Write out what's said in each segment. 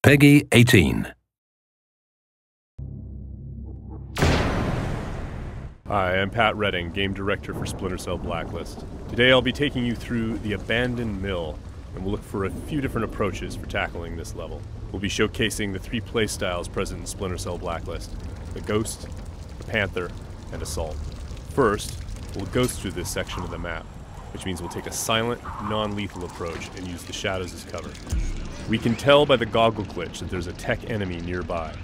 Peggy 18. Hi, I'm Pat Redding, Game Director for Splinter Cell Blacklist. Today I'll be taking you through the abandoned mill, and we'll look for a few different approaches for tackling this level. We'll be showcasing the three playstyles present in Splinter Cell Blacklist: the Ghost, the Panther, and Assault. First, we'll ghost through this section of the map, which means we'll take a silent, non-lethal approach and use the shadows as cover. We can tell by the goggle glitch that there's a tech enemy nearby.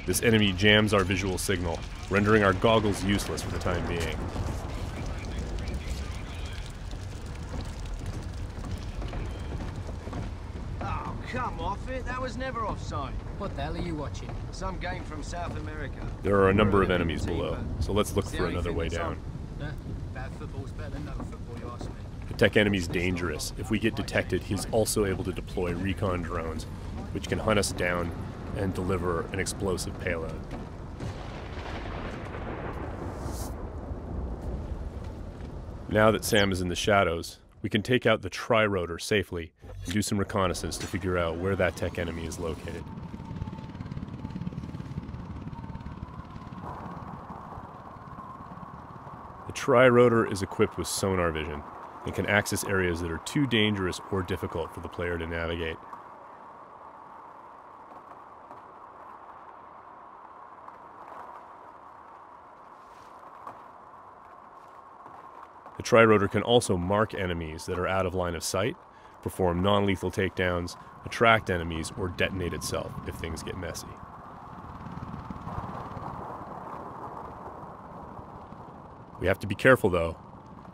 This enemy jams our visual signal, rendering our goggles useless for the time being. Oh, come off it. That was never offside. What the hell are you watching? Some game from South America. There are a number of enemies below, so let's look for another way down. Bad football's better than no football, you ask me. The tech enemy's dangerous. If we get detected, he's also able to deploy recon drones, which can hunt us down and deliver an explosive payload. Now that Sam is in the shadows, we can take out the tri-rotor safely and do some reconnaissance to figure out where that tech enemy is located. The tri-rotor is equipped with sonar vision and can access areas that are too dangerous or difficult for the player to navigate. The tri-rotor can also mark enemies that are out of line of sight, perform non-lethal takedowns, attract enemies, or detonate itself if things get messy. We have to be careful though.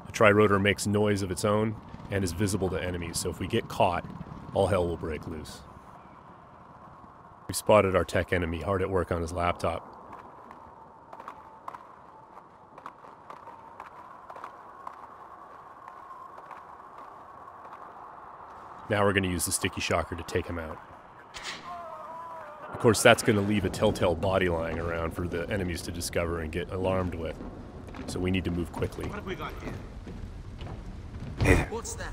The tri-rotor makes noise of its own and is visible to enemies, so if we get caught, all hell will break loose. We've spotted our tech enemy hard at work on his laptop. Now we're going to use the sticky shocker to take him out. Of course, that's going to leave a telltale body lying around for the enemies to discover and get alarmed with. So we need to move quickly. What have we got here? What's that?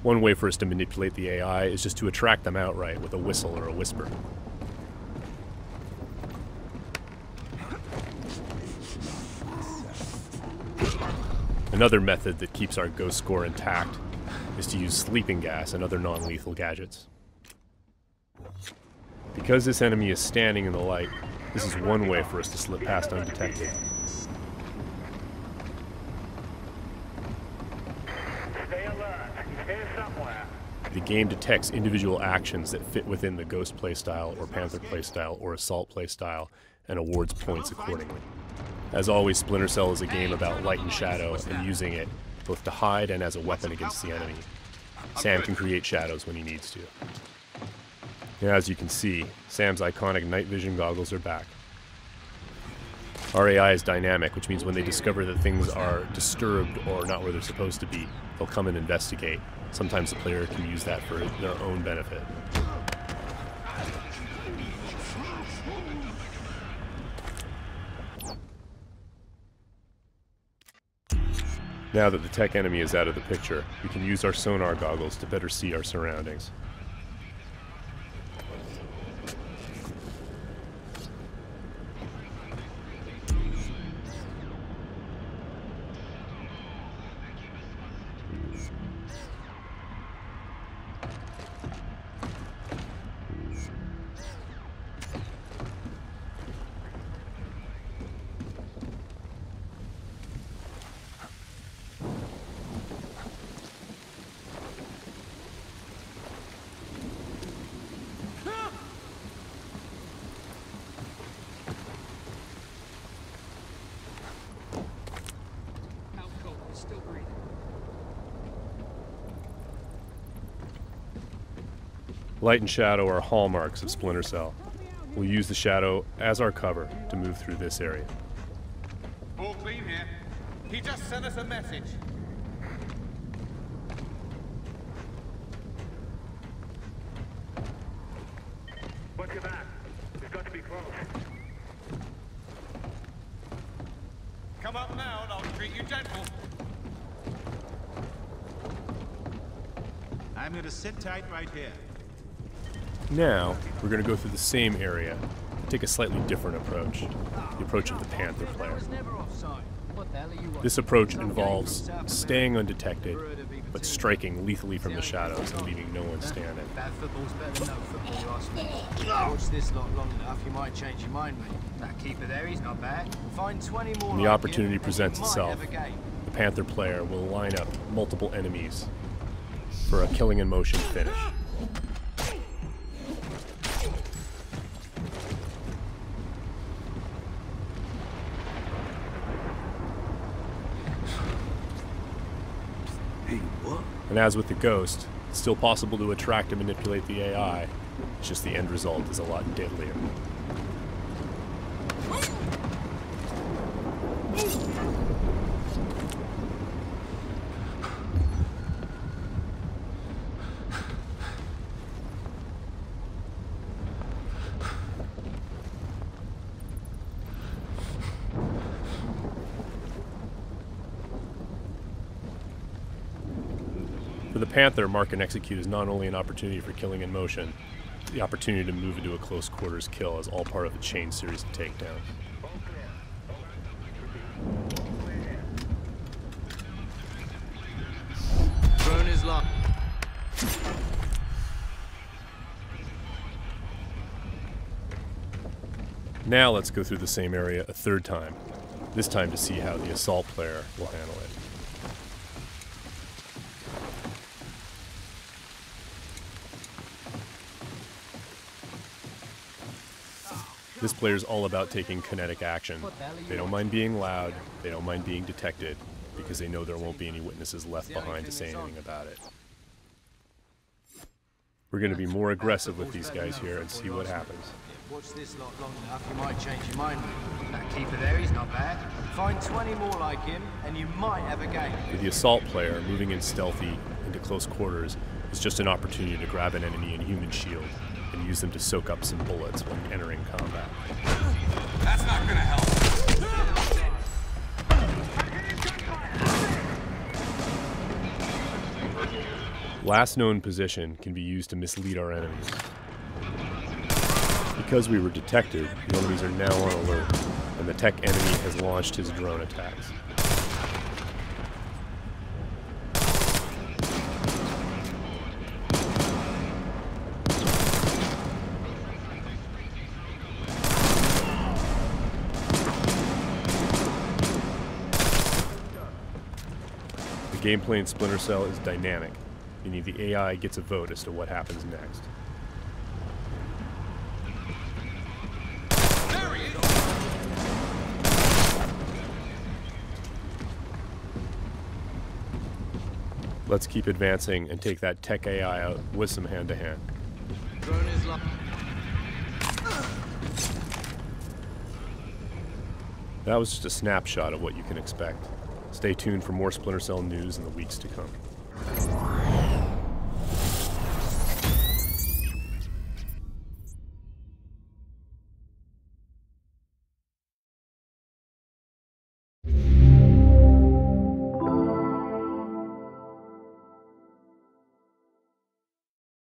One way for us to manipulate the AI is just to attract them outright with a whistle or a whisper. Another method that keeps our ghost score intact is to use sleeping gas and other non-lethal gadgets. Because this enemy is standing in the light, this is one way for us to slip past undetected. Stay alert. He's here somewhere. The game detects individual actions that fit within the Ghost playstyle or Panther playstyle or Assault playstyle and awards points accordingly. As always, Splinter Cell is a game about light and shadow and using it both to hide and as a weapon against the enemy. Sam can create shadows when he needs to. Now, as you can see, Sam's iconic night vision goggles are back. Our AI is dynamic, which means when they discover that things are disturbed or not where they're supposed to be, they'll come and investigate. Sometimes the player can use that for their own benefit. Now that the tech enemy is out of the picture, we can use our sonar goggles to better see our surroundings. Light and shadow are hallmarks of Splinter Cell. We'll use the shadow as our cover to move through this area. All clean here. He just sent us a message. Come up now and I'll treat you gentle. I'm gonna sit tight right here. Now, we're going to go through the same area, take a slightly different approach, the approach of the Panther That player. was never offside. What the hell are you watching? This approach involves staying undetected, but striking lethally from the shadows and leaving no one standing. Bad football's better than no football, you ask me. Watch this lot long enough, you might change your mind, mate. That keeper there, he's not bad. Find 20 more When the like opportunity him, and presents you might itself, have a game. the Panther player will line up multiple enemies for a killing in motion finish. And as with the Ghost, it's still possible to attract and manipulate the AI. It's just the end result is a lot deadlier. For the Panther, mark and execute is not only an opportunity for killing in motion, the opportunity to move into a close quarters kill is all part of a chain series of takedowns. Drone is locked. Now let's go through the same area a third time, this time to see how the assault player will handle it. This player's all about taking kinetic action. They don't mind being loud, they don't mind being detected, because they know there won't be any witnesses left behind to say anything about it. We're going to be more aggressive with these guys here and see what happens. Watch this lot long enough, you might change your mind, mate. That keeper there, he's not bad. Find 20 more like him, and you might have a game. For the assault player, moving in stealthy into close quarters is just an opportunity to grab an enemy in human shield and use them to soak up some bullets when entering combat. That's not gonna help. Last known position can be used to mislead our enemies. Because we were detected, the enemies are now on alert, and the tech enemy has launched his drone attacks. The gameplay in Splinter Cell is dynamic, meaning the AI gets a vote as to what happens next. Let's keep advancing and take that tech AI out with some hand-to-hand. Drone is locked. That was just a snapshot of what you can expect. Stay tuned for more Splinter Cell news in the weeks to come.